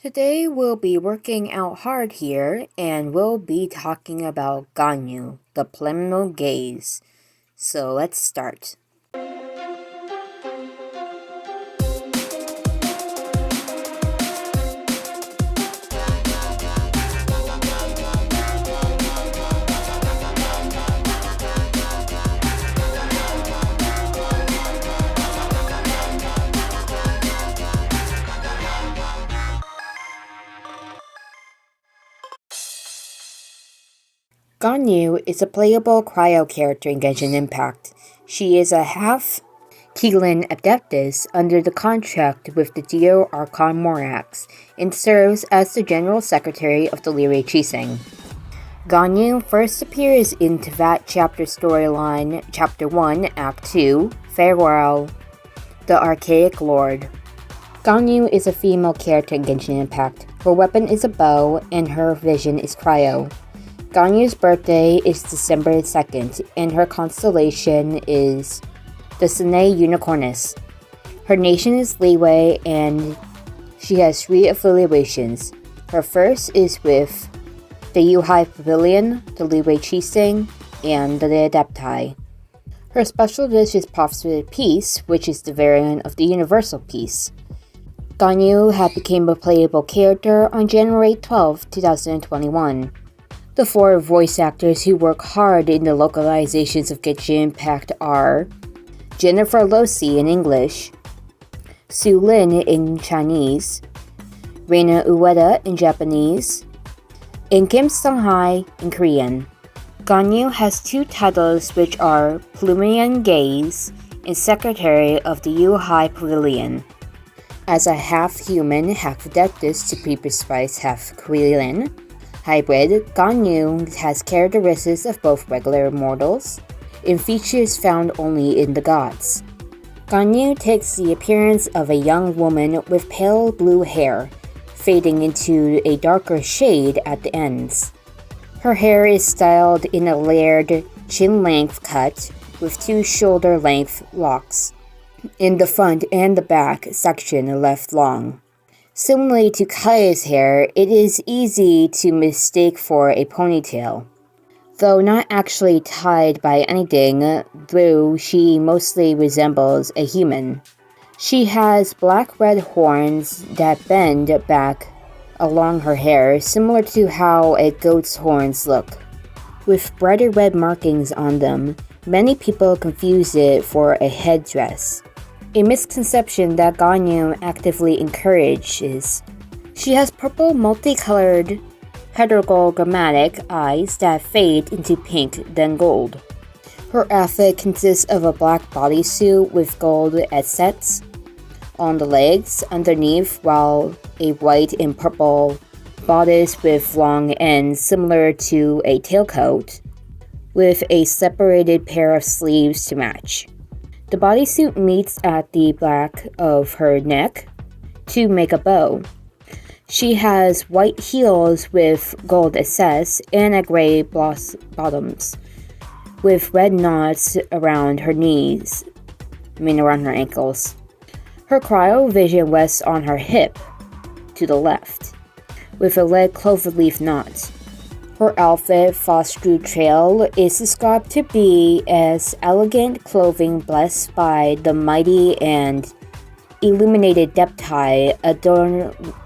Today we'll be working out hard here and we'll be talking about Ganyu, the preliminary gaze. So let's start. Ganyu is a playable cryo character in Genshin Impact. She is a half Keelan Adeptus under the contract with the Geo Archon Morax and serves as the General Secretary of the Yuijing. Ganyu first appears in Tevat Chapter Storyline Chapter 1 Act 2 Farewell, the Archaic Lord. Ganyu is a female character in Genshin Impact. Her weapon is a bow and her vision is cryo. Ganyu's birthday is December 2nd, and her constellation is the Sine Unicornis. Her nation is Liyue, and she has 3 affiliations. Her first is with the Yuhai Pavilion, the Liyue Qixing, and the Adepti. Her special dish is Prophecy Peace, which is the variant of the Universal Peace. Ganyu had become a playable character on January 12, 2021. The 4 voice actors who work hard in the localizations of Genshin Impact are Jennifer Losi in English, Su Lin in Chinese, Reina Ueda in Japanese, and Kim Sung-hai in Korean. Ganyu has 2 titles, which are Preliminary Gaze and Secretary of the Yuhai Pavilion. As a half-human, half-adeptus to be precise half-Korean hybrid, Ganyu has characteristics of both regular mortals and features found only in the gods. Ganyu takes the appearance of a young woman with pale blue hair, fading into a darker shade at the ends. Her hair is styled in a layered chin-length cut with 2 shoulder-length locks, in the front and the back section left long. Similarly to Kaya's hair, it is easy to mistake for a ponytail. Though not actually tied by anything, though she mostly resembles a human. She has black-red horns that bend back along her hair, similar to how a goat's horns look. With brighter red markings on them, many people confuse it for a headdress. A misconception that Ganyu actively encourages. She has purple multicolored heterogrammatic eyes that fade into pink then gold. Her outfit consists of a black bodysuit with gold accents on the legs underneath, while a white and purple bodice with long ends similar to a tailcoat, with a separated pair of sleeves to match. The bodysuit meets at the back of her neck to make a bow. She has white heels with gold access and a gray bottoms, with red knots around her knees, around her ankles. Her cryo vision rests on her hip, to the left, with a red cloverleaf knot. Her outfit, Foster Trail, is described to be as elegant clothing blessed by the mighty and illuminated deptai.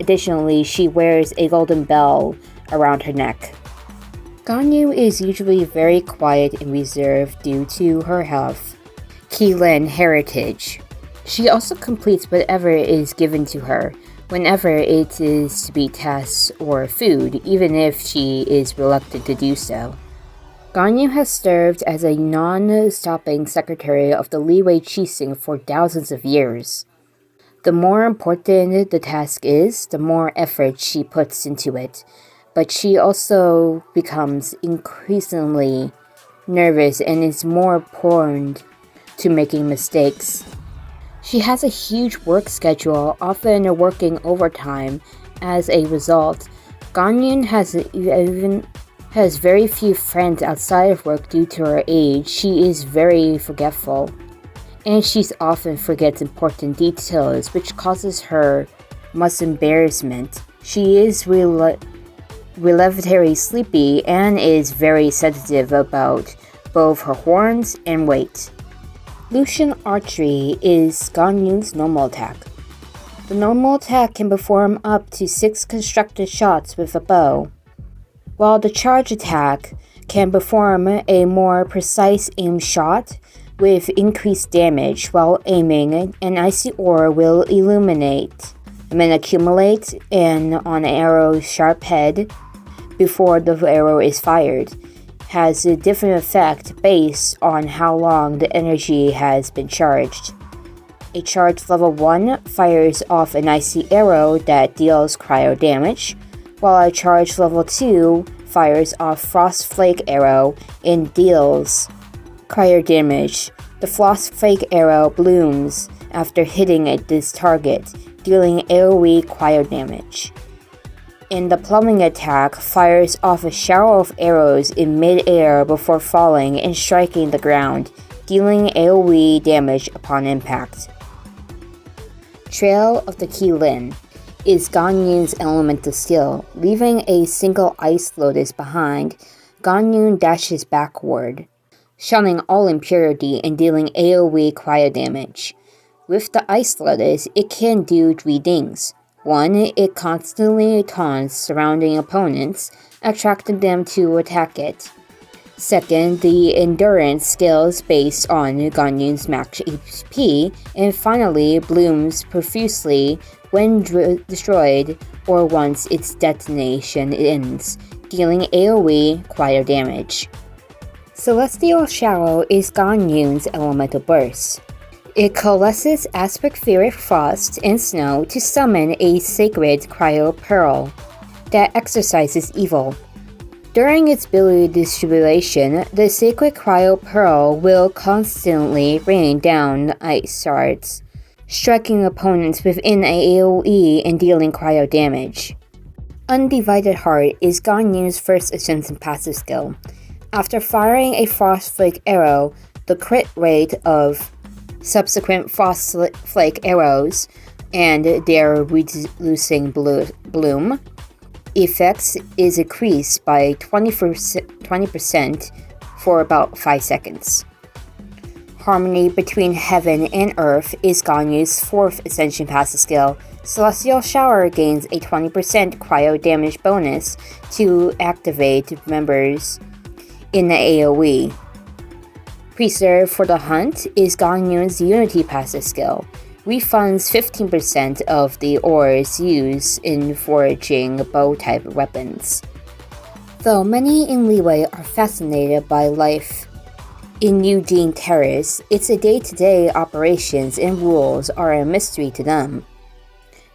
Additionally, she wears a golden bell around her neck. Ganyu is usually very quiet and reserved due to her health Keelan heritage. She also completes whatever is given to her, whenever it is to be tasks or food, even if she is reluctant to do so. Ganyu has served as a non-stopping secretary of the Liyue Qixing for thousands of years. The more important the task is, the more effort she puts into it, but she also becomes increasingly nervous and is more prone to making mistakes. She has a huge work schedule, often working overtime. As a result, Ganyu has very few friends outside of work due to her age. She is very forgetful, and she often forgets important details, which causes her much embarrassment. She is relatively sleepy and is very sensitive about both her horns and weight. Lucian Archery is Ganyu's normal attack. The normal attack can perform up to 6 constructed shots with a bow, while the charge attack can perform a more precise aim shot with increased damage while aiming. An icy ore will illuminate and then accumulate on an arrow's sharp head before the arrow is fired. Has a different effect based on how long the energy has been charged. A charge level 1 fires off an icy arrow that deals cryo damage, while a charge level 2 fires off frost flake arrow and deals cryo damage. The frost flake arrow blooms after hitting this target, dealing AoE cryo damage. And the plumbing attack fires off a shower of arrows in mid-air before falling and striking the ground, dealing AoE damage upon impact. Trail of the Qilin is Ganyun's elemental skill. Leaving a single ice lotus behind, Ganyu dashes backward, shunning all impurity and dealing AoE cryo damage. With the ice lotus, it can do 3 things. 1. It constantly taunts surrounding opponents, attracting them to attack it. 2nd, the endurance scales based on Ganyun's max HP, and finally blooms profusely when destroyed or once its detonation ends, dealing AoE cryo damage. Celestial Shower is Ganyun's elemental burst. It coalesces atmospheric frost and snow to summon a sacred cryo pearl that exorcises evil. During its ability distribution, the sacred cryo pearl will constantly rain down ice shards, striking opponents within a AoE and dealing cryo damage. Undivided Heart is Ganyu's first ascension passive skill. After firing a frost flake arrow, the crit rate of subsequent frost flake arrows and their reducing bloom effects is increased by 20% for about 5 seconds. Harmony between heaven and earth is Ganyu's 4th ascension passive skill. Celestial Shower gains a 20% cryo damage bonus to activate members in the AoE. Preserve for the Hunt is Ganyu's Unity passive skill. Refunds 15% of the ores used in foraging bow-type weapons. Though many in Liyue are fascinated by life in Yuijing Terrace, its day-to-day operations and rules are a mystery to them.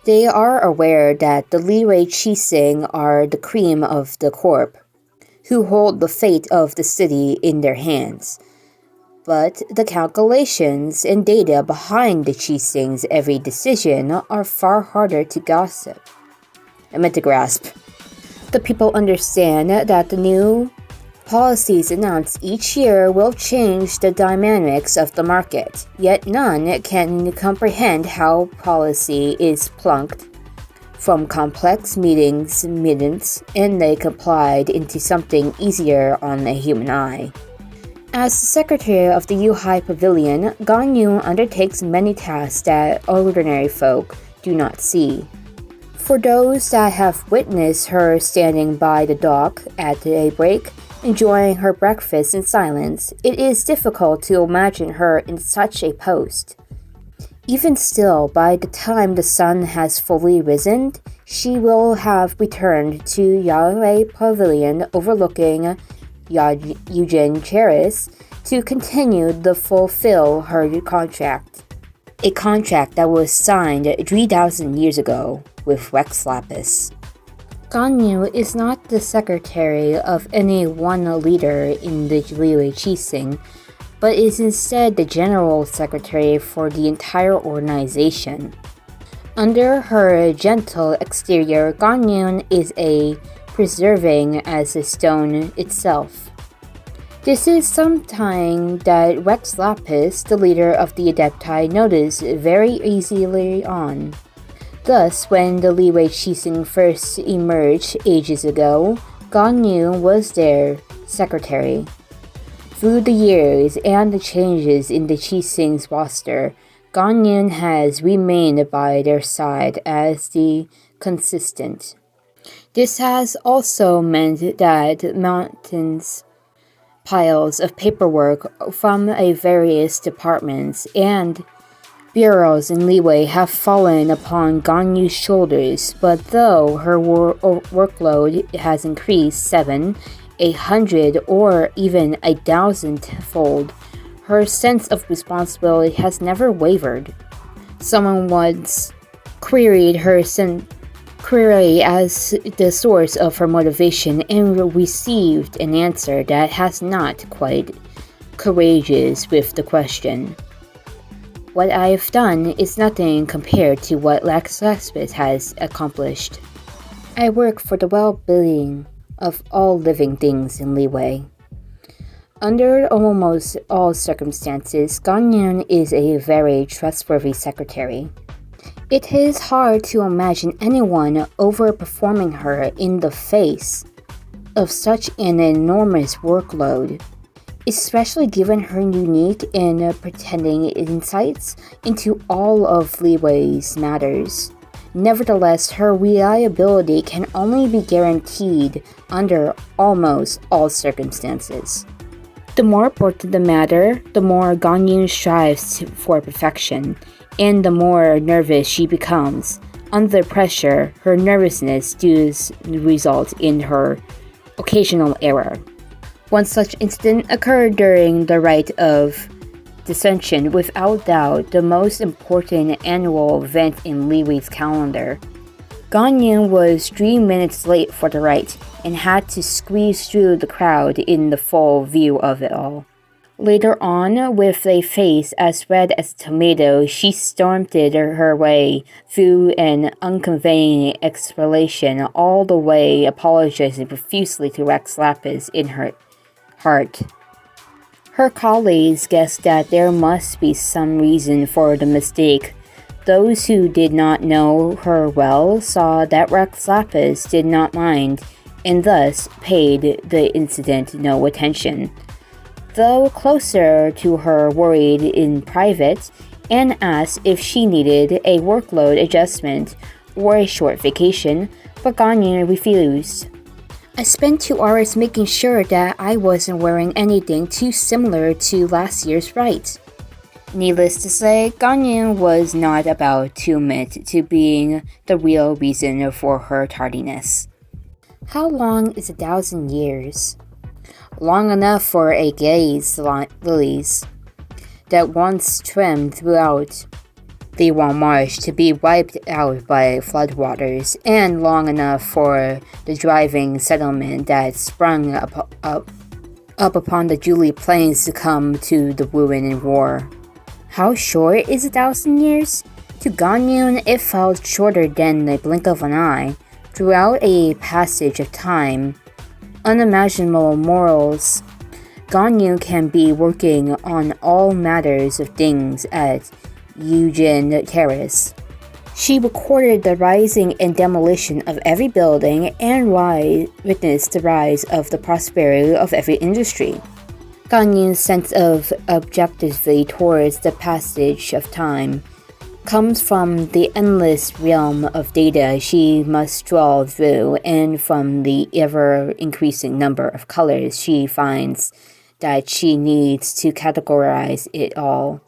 They are aware that the Liyue Qixing are the cream of the corp, who hold the fate of the city in their hands. But the calculations and data behind the Qixing's every decision are far harder to grasp. The people understand that the new policies announced each year will change the dynamics of the market, yet none can comprehend how policy is plunked from complex meetings and they complied into something easier on a human eye. As the secretary of the Yuhai Pavilion, Ganyu undertakes many tasks that ordinary folk do not see. For those that have witnessed her standing by the dock at daybreak, enjoying her breakfast in silence, it is difficult to imagine her in such a post. Even still, by the time the sun has fully risen, she will have returned to Yuhai Pavilion overlooking Yuijing Terrace to continue to fulfill her contract. A contract that was signed 3,000 years ago with Rex Lapis. Ganyu is not the secretary of any one leader in the Liyue Qixing, but is instead the general secretary for the entire organization. Under her gentle exterior, Ganyu is preserving as a stone itself. This is something that Rex Lapis, the leader of the Adepti, noticed very easily on. Thus, when the Liyue Qixing first emerged ages ago, Ganyu was their secretary. Through the years and the changes in the Qixing's roster, Ganyu has remained by their side as the consistent. This has also meant that mountains, piles of paperwork from various departments and bureaus in Liyue have fallen upon Ganyu's shoulders, but though her workload has increased 100, or even 1,000-fold, her sense of responsibility has never wavered. Someone once queried her query as the source of her motivation and received an answer that has not quite courageous with the question. What I have done is nothing compared to what Laxaspis has accomplished. I work for the well-being of all living things in Liyue. Under almost all circumstances, Ganyu is a very trustworthy secretary. It is hard to imagine anyone overperforming her in the face of such an enormous workload, especially given her unique and pretending insights into all of Liyue's matters. Nevertheless, her reliability can only be guaranteed under almost all circumstances. The more important the matter, the more Ganyu strives for perfection, and the more nervous she becomes. Under pressure, her nervousness does result in her occasional error. One such incident occurred during the Rite of Dissension, without doubt the most important annual event in Liyue's calendar. Ganyu was 3 minutes late for the rite and had to squeeze through the crowd in the full view of it all. Later on, with a face as red as a tomato, she stormed her way through an unconveying explanation, all the way apologizing profusely to Rex Lapis in her heart. Her colleagues guessed that there must be some reason for the mistake. Those who did not know her well saw that Rex Lapis did not mind, and thus paid the incident no attention. Though closer to her worried in private and asked if she needed a workload adjustment or a short vacation, but Ganyu refused. I spent 2 hours making sure that I wasn't wearing anything too similar to last year's rite. Needless to say, Ganyu was not about to admit to being the real reason for her tardiness. How long is 1,000 years? Long enough for a gaze lilies that once trimmed throughout the Wang Marsh to be wiped out by floodwaters, and long enough for the driving settlement that sprung up upon the Julie Plains to come to the ruin and war. How short is 1,000 years? To Ganyu, it felt shorter than the blink of an eye. Throughout a passage of time, unimaginable morals, Ganyu can be working on all matters of things at Yuijing Terrace. She recorded the rising and demolition of every building and witnessed the rise of the prosperity of every industry. Ganyu's sense of objectivity towards the passage of time comes from the endless realm of data she must draw through, and from the ever-increasing number of colors she finds that she needs to categorize it all.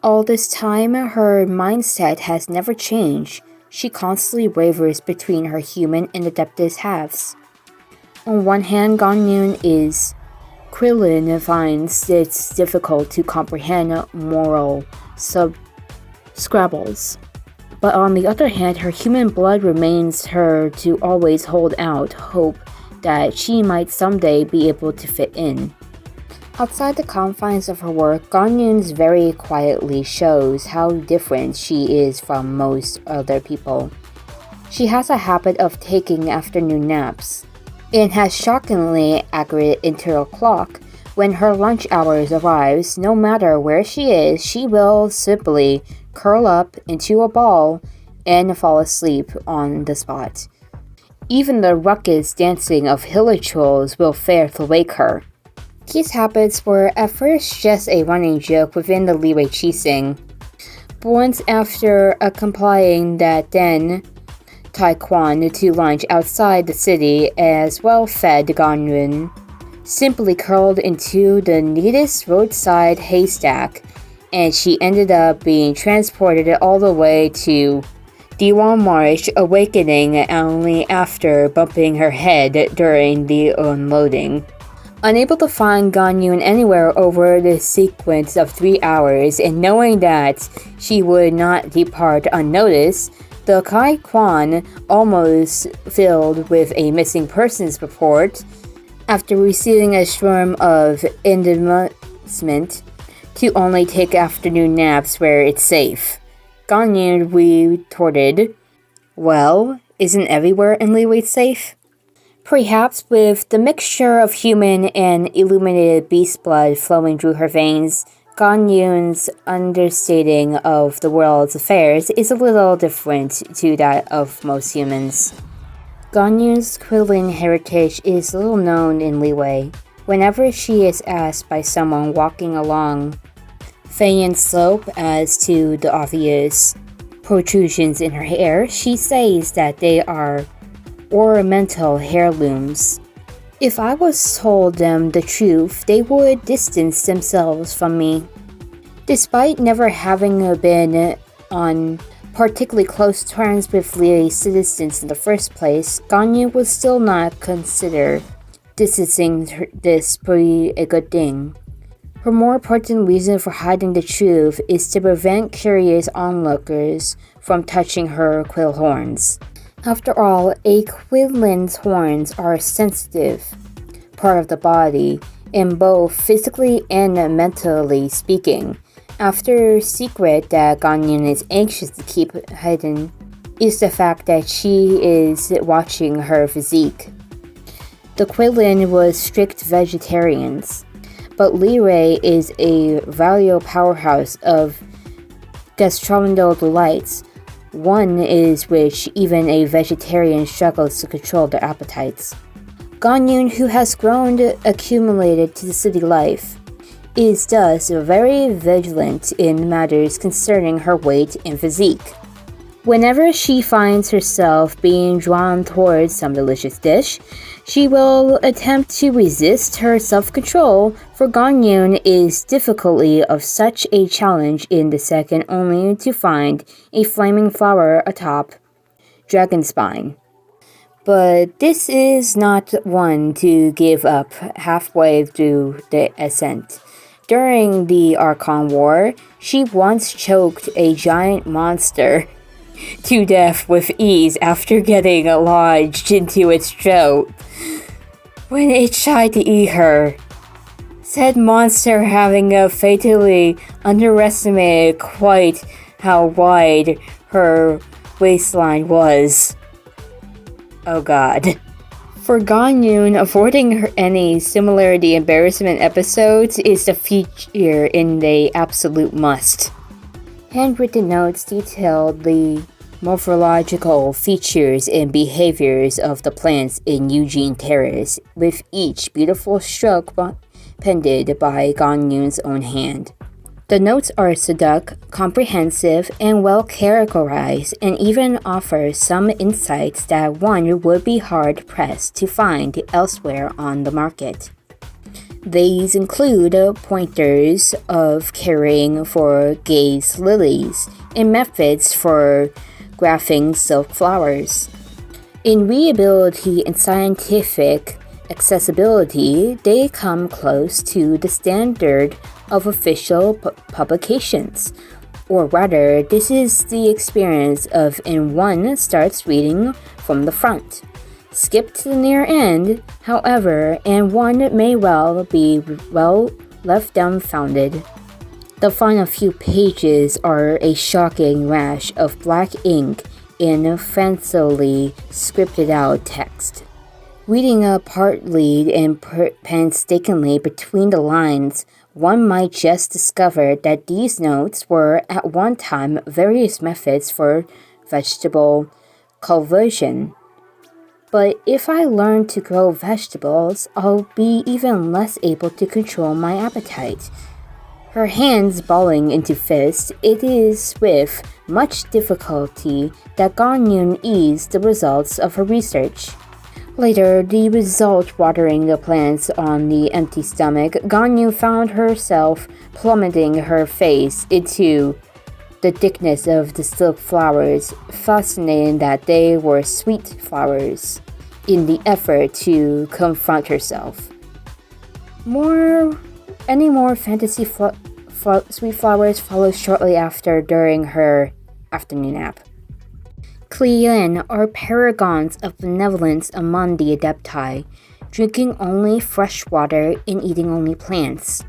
All this time, her mindset has never changed. She constantly wavers between her human and adeptus halves. On one hand, Ganyu is Krillin finds it difficult to comprehend moral scrabbles. But on the other hand, her human blood remains her to always hold out hope that she might someday be able to fit in. Outside the confines of her work, Ganyu very quietly shows how different she is from most other people. She has a habit of taking afternoon naps, and has shockingly accurate internal clock. When her lunch hours arrives, no matter where she is, she will simply curl up into a ball and fall asleep on the spot. Even the ruckus dancing of hilichurls will fail to wake her. These habits were at first just a running joke within the Yuijing, but once after complying that then Taekwon to lunch outside the city as well-fed Ganyu simply curled into the neatest roadside haystack, and she ended up being transported all the way to Diwan Marsh, awakening only after bumping her head during the unloading. Unable to find Ganyu anywhere over the sequence of 3 hours, and knowing that she would not depart unnoticed, the Taekwon almost filled with a missing persons report. After receiving a storm of indictment to only take afternoon naps where it's safe, Ganyu retorted, "Well, isn't everywhere in Liyue safe?" Perhaps with the mixture of human and illuminated beast blood flowing through her veins, Ganyun's understanding of the world's affairs is a little different to that of most humans. Ganyun's Quilin heritage is little known in Liyue. Whenever she is asked by someone walking along Feiyan Slope as to the obvious protrusions in her hair, she says that they are ornamental heirlooms. If I was told them the truth, they would distance themselves from me. Despite never having been on particularly close terms with Liyue citizens in the first place, Ganyu would still not consider distancing this be a good thing. Her more important reason for hiding the truth is to prevent curious onlookers from touching her quill horns. After all, a quilin's horns are a sensitive part of the body, in both physically and mentally speaking. After secret that Ganyu is anxious to keep hidden is the fact that she is watching her physique. The Quilin was strict vegetarians, but Liyue is a valuable powerhouse of gastronomical delights. One is which even a vegetarian struggles to control their appetites. Ganyu, who has grown accumulated to the city life, is thus very vigilant in matters concerning her weight and physique. Whenever she finds herself being drawn towards some delicious dish, she will attempt to resist her self-control, for Ganyu is difficulty of such a challenge in the second only to find a flaming flower atop Dragonspine. But this is not one to give up halfway through the ascent. During the Archon War, she once choked a giant monster to death with ease after getting lodged into its throat when it tried to eat her. Said monster having fatally underestimated quite how wide her waistline was. Oh god. For Ganyu, avoiding any similarity embarrassment episodes is the feature in the absolute must. Handwritten notes detail the morphological features and behaviors of the plants in Yuijing Terrace, with each beautiful stroke penned by Ganyu's own hand. The notes are seduct, comprehensive, and well characterized, and even offer some insights that one would be hard-pressed to find elsewhere on the market. These include pointers of caring for gaze lilies and methods for graphing silk flowers. In readability and scientific accessibility, they come close to the standard of official publications. Or rather, this is the experience of when one starts reading from the front. Skip to the near end, however, and one may be left dumbfounded. The final few pages are a shocking rash of black ink in fancily scripted out text. Reading partly and painstakingly between the lines, one might just discover that these notes were at one time various methods for vegetable cultivation. But if I learn to grow vegetables, I'll be even less able to control my appetite. Her hands balling into fists, it is with much difficulty that Ganyu eased the results of her research. Later, the result watering the plants on the empty stomach, Ganyu found herself plummeting her face into the thickness of the silk flowers, fascinating that they were sweet flowers, in the effort to confront herself. Any more fantasy sweet flowers follow shortly after during her afternoon nap. Klien are paragons of benevolence among the Adepti, drinking only fresh water and eating only plants.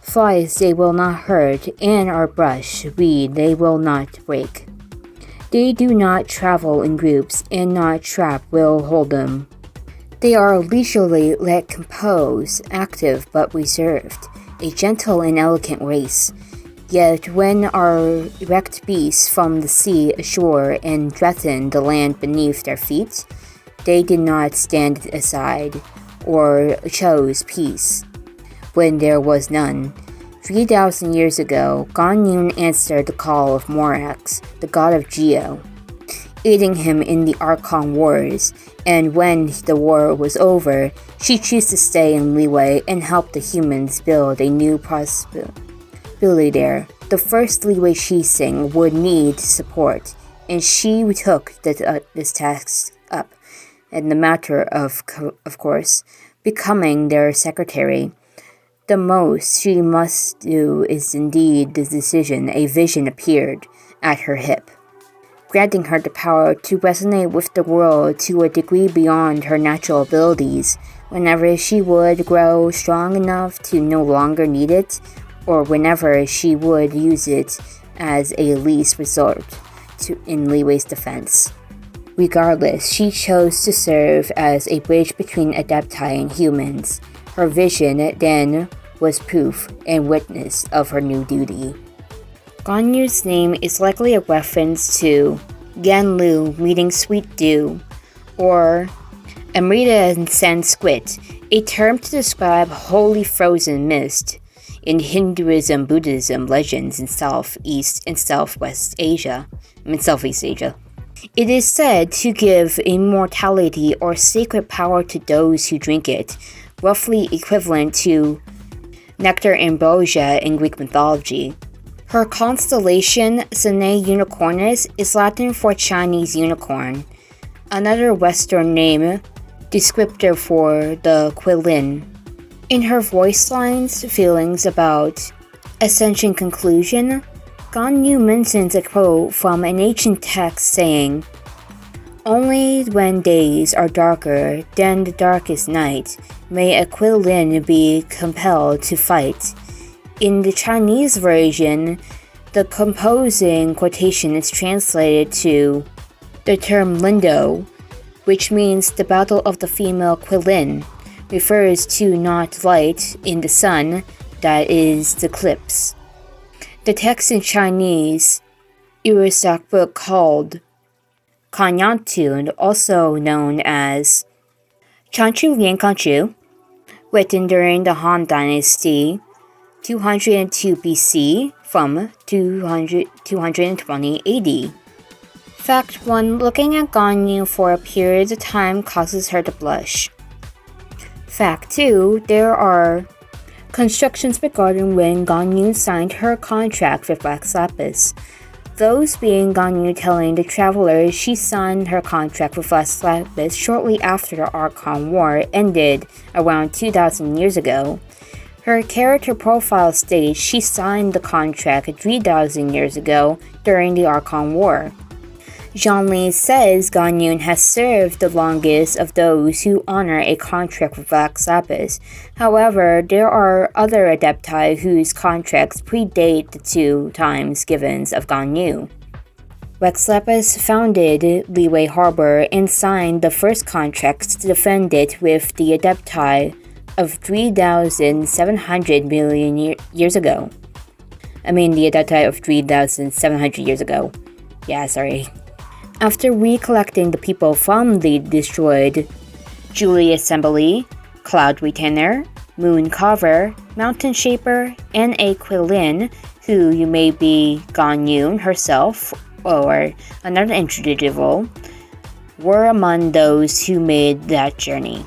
Flies they will not hurt, and are brush, weed they will not break. They do not travel in groups, and not trap will hold them. They are leisurely yet composed, active but reserved, a gentle and elegant race. Yet when our wrecked beasts from the sea ashore and threatened the land beneath their feet, they did not stand aside, or chose peace, when there was none. 3,000 years ago, Ganyu answered the call of Morax, the god of Geo, aiding him in the Archon Wars, and when the war was over, she chose to stay in Liyue and help the humans build a new prosperity there. The first Liyue Shising would need support, and she took this task up, and the matter of course, becoming their secretary. The most she must do is indeed the decision. A vision appeared at her hip, granting her the power to resonate with the world to a degree beyond her natural abilities, whenever she would grow strong enough to no longer need it, or whenever she would use it as a least resort in Liyue's defense. Regardless, she chose to serve as a bridge between Adepti and humans. Her vision then was proof and witness of her new duty. Ganyu's name is likely a reference to Ganlu, meaning sweet dew, or Amrita in Sanskrit, a term to describe holy frozen mist in Hinduism, Buddhism legends in Southeast and Southwest Asia. Southeast Asia. It is said to give immortality or sacred power to those who drink it, roughly equivalent to nectar ambrosia in Greek mythology. Her constellation, Sine Unicornis, is Latin for Chinese unicorn, another Western name descriptor for the Quilin. In her voice lines, feelings about ascension conclusion, Ganyu mentions a quote from an ancient text saying, "Only when days are darker than the darkest night may a Quilin be compelled to fight." In the Chinese version, the composing quotation is translated to the term Lindo, which means the battle of the female Quilin, refers to not light in the sun, that is, the eclipse. The text in Chinese, Irisak book called Kanyantun, also known as Chanchu Liankanchu, written during the Han Dynasty, 202 BC from 220 AD. Fact 1. Looking at Ganyu for a period of time causes her to blush. Fact 2. There are constructions regarding when Ganyu signed her contract with Wax Lapis. Those being Ganyu telling the travelers she signed her contract with Wax Lapis shortly after the Archon War ended around 2,000 years ago. Her character profile states she signed the contract 3,000 years ago during the Archon War. Zhongli says Ganyu has served the longest of those who honor a contract with Wax Lapis. However, there are other Adepti whose contracts predate the 2 times givens of Ganyu. Wax Lapis founded Liyue Harbor and signed the first contracts to defend it with the Adepti of 3,700 million years ago. The Adepti of 3,700 years ago. Yeah, sorry. After recollecting the people from the destroyed Julie Assembly, Cloud Retainer, Moon Carver, Mountain Shaper, and a Quillin, who you may be Ganyu herself or another individual, were among those who made that journey.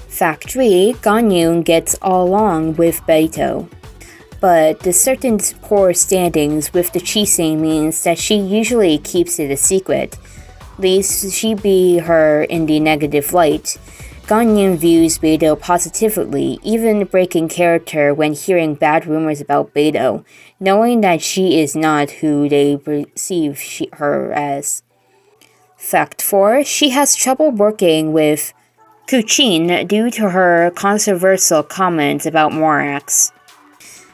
Fact 3. Ganyu gets along with Beito, but the certain poor standings with the Chising means that she usually keeps it a secret, lest she be her in the negative light. Ganyu views Beito positively, even breaking character when hearing bad rumors about Beito, knowing that she is not who they perceive her as. Fact 4. She has trouble working with Kuchin due to her controversial comments about Morax.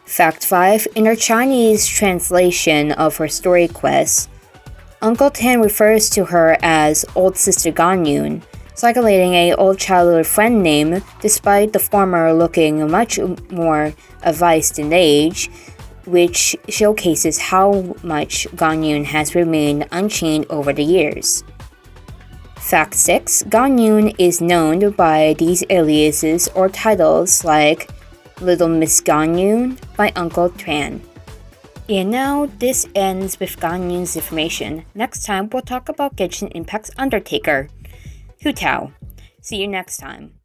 Fact 5. In her Chinese translation of her story quest, Uncle Tan refers to her as Old Sister Ganyu, circulating a old childhood friend name despite the former looking much more advanced in age, which showcases how much Ganyu has remained unchanged over the years. Fact 6. Ganyu is known by these aliases or titles like Little Miss Ganyu by Uncle Tan. And now this ends with Ganyu's information. Next time we'll talk about Genshin Impact's Undertaker, Hu Tao. See you next time.